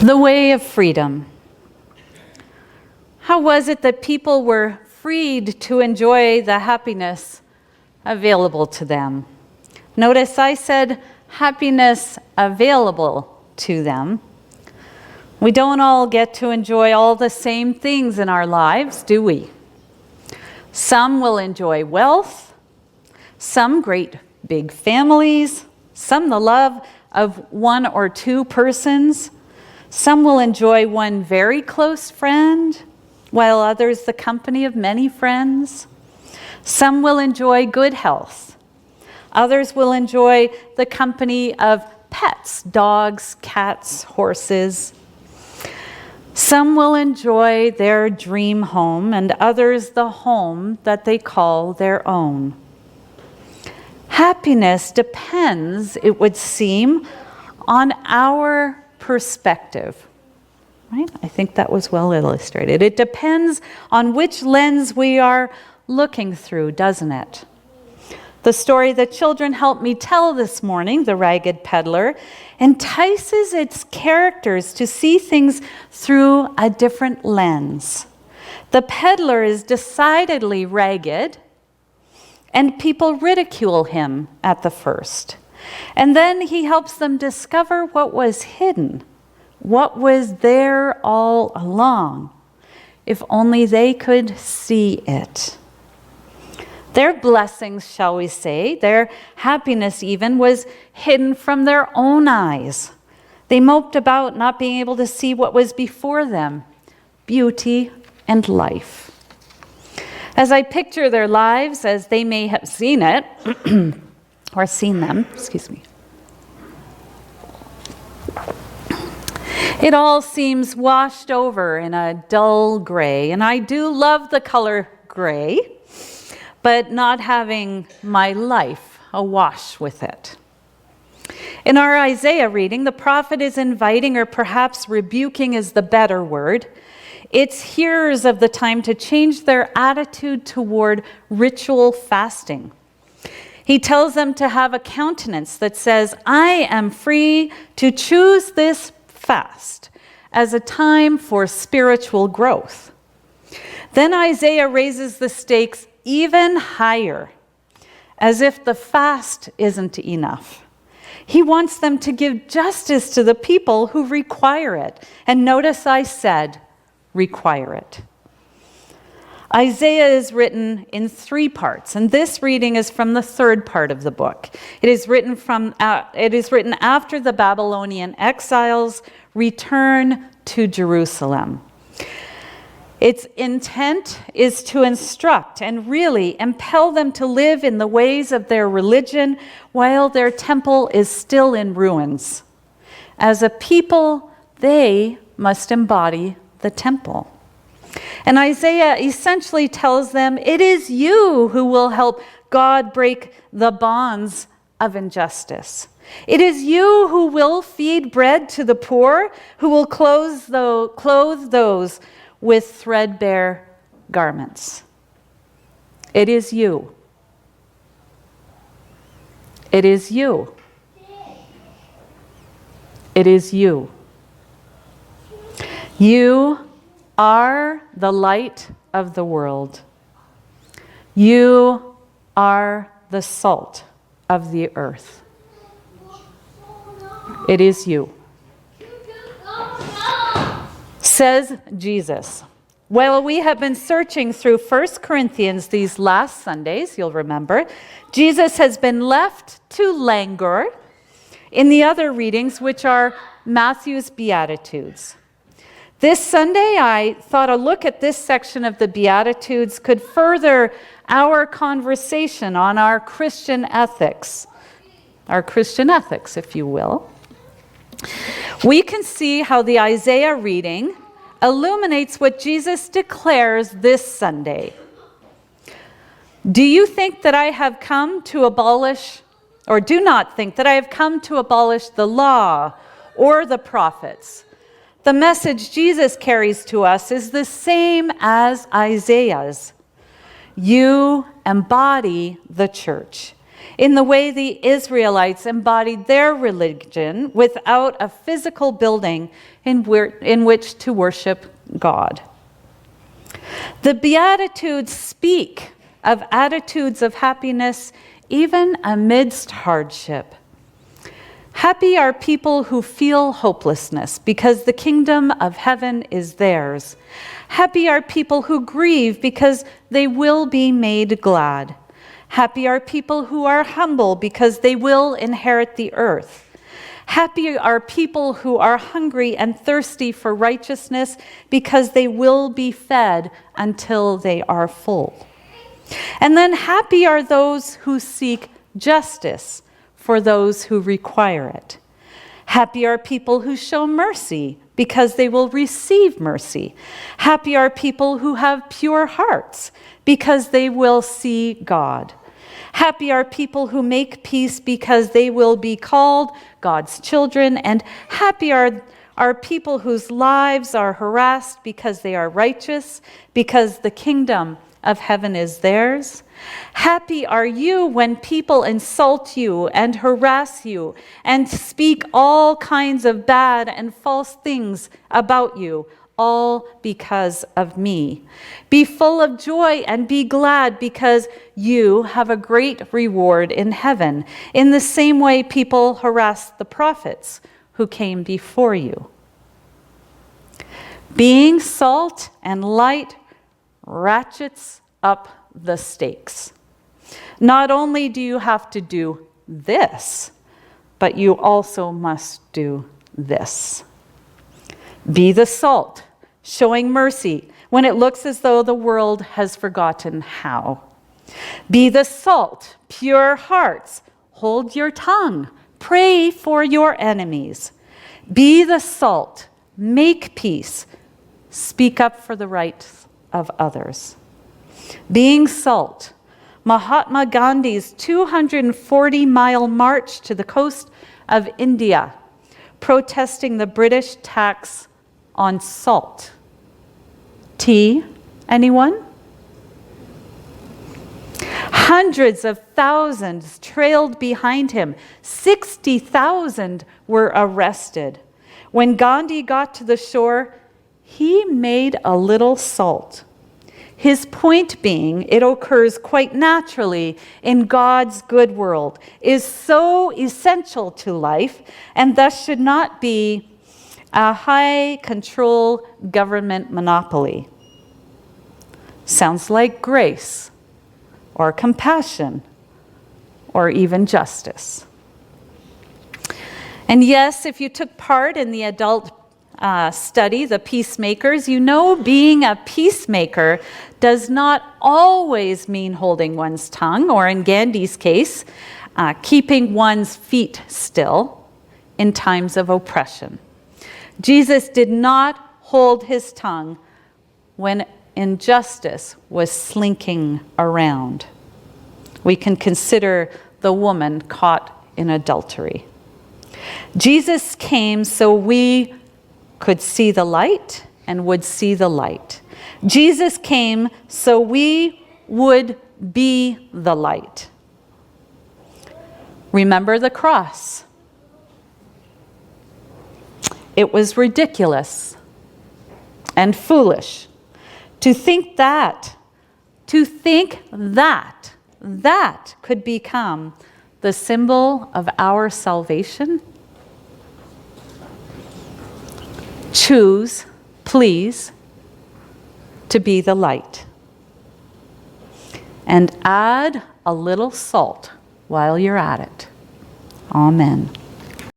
The way of freedom. How was it that people were freed to enjoy the happiness available to them? Notice I said happiness available to them. We don't all get to enjoy all the same things in our lives, do we? Some will enjoy wealth, some great big families, some the love of one or two persons. Some will enjoy one very close friend, while others the company of many friends. Some will enjoy good health. Others will enjoy the company of pets, dogs, cats, horses. Some will enjoy their dream home, and others the home that they call their own. Happiness depends, it would seem, on our perspective. Right? I think that was well illustrated. It depends on which lens we are looking through, doesn't it? The story the children helped me tell this morning, The Ragged Peddler, entices its characters to see things through a different lens. The peddler is decidedly ragged, and people ridicule him at the first. And then he helps them discover what was hidden, what was there all along, if only they could see it. Their blessings, shall we say, their happiness even, was hidden from their own eyes. They moped about not being able to see what was before them, beauty and life. As I picture their lives as they may have seen it, or seen them, it all seems washed over in a dull gray. And I do love the color gray, but not having my life awash with it. In our Isaiah reading, the prophet is inviting, or perhaps rebuking is the better word, its hearers of the time to change their attitude toward ritual fasting. He tells them to have a countenance that says, I am free to choose this fast as a time for spiritual growth. Then Isaiah raises the stakes even higher, as if the fast isn't enough. He wants them to give justice to the people who require it. And notice I said, require it. Isaiah is written in 3 parts, and this reading is from the 3rd part of the book. It is written after the Babylonian exiles return to Jerusalem. Its intent is to instruct and really impel them to live in the ways of their religion while their temple is still in ruins. As a people, they must embody the temple. And Isaiah essentially tells them, it is you who will help God break the bonds of injustice. It is you who will feed bread to the poor, who will clothe those with threadbare garments. It is you. It is you. It is you. You are the light of the world. You are the salt of the earth. It is you. Says Jesus. Well, we have been searching through 1 Corinthians these last Sundays, you'll remember. Jesus has been left to languor in the other readings, which are Matthew's Beatitudes. This Sunday, I thought a look at this section of the Beatitudes could further our conversation on our Christian ethics, if you will. We can see how the Isaiah reading illuminates what Jesus declares this Sunday. Do you think that I have come to abolish, or do not think that I have come to abolish the law or the prophets? The message Jesus carries to us is the same as Isaiah's. You embody the church. in the way the Israelites embodied their religion without a physical building in which to worship God. The Beatitudes speak of attitudes of happiness even amidst hardship. Happy are people who feel hopelessness because the kingdom of heaven is theirs. Happy are people who grieve because they will be made glad. Happy are people who are humble because they will inherit the earth. Happy are people who are hungry and thirsty for righteousness because they will be fed until they are full. And then happy are those who seek justice for those who require it. Happy are people who show mercy because they will receive mercy. Happy are people who have pure hearts because they will see God. Happy are people who make peace because they will be called God's children. And happy are people whose lives are harassed because they are righteous, because the kingdom of heaven is theirs. Happy are you when people insult you and harass you and speak all kinds of bad and false things about you, all because of me. Be full of joy and be glad because you have a great reward in heaven, in the same way people harassed the prophets who came before you. Being salt and light ratchets up the stakes. Not only do you have to do this, but you also must do this. Be the salt, showing mercy when it looks as though the world has forgotten how. Be the salt, pure hearts, hold your tongue, pray for your enemies. Be the salt, make peace, speak up for the rights of others. Being salt, Mahatma Gandhi's 240-mile march to the coast of India, protesting the British tax on salt. Tea, anyone? Hundreds of thousands trailed behind him. 60,000 were arrested. When Gandhi got to the shore, he made a little salt. His point being, it occurs quite naturally in God's good world, is so essential to life, and thus should not be a high control government monopoly. Sounds like grace, or compassion, or even justice. And yes, if you took part in the adult study, The Peacemakers, you know being a peacemaker does not always mean holding one's tongue, or in Gandhi's case, keeping one's feet still in times of oppression. Jesus did not hold his tongue when injustice was slinking around. We can consider the woman caught in adultery. Jesus came so we could see the light and would see the light. Jesus came so we would be the light. Remember the cross. It was ridiculous and foolish to think that could become the symbol of our salvation. Choose, please, to be the light. And add a little salt while you're at it. Amen.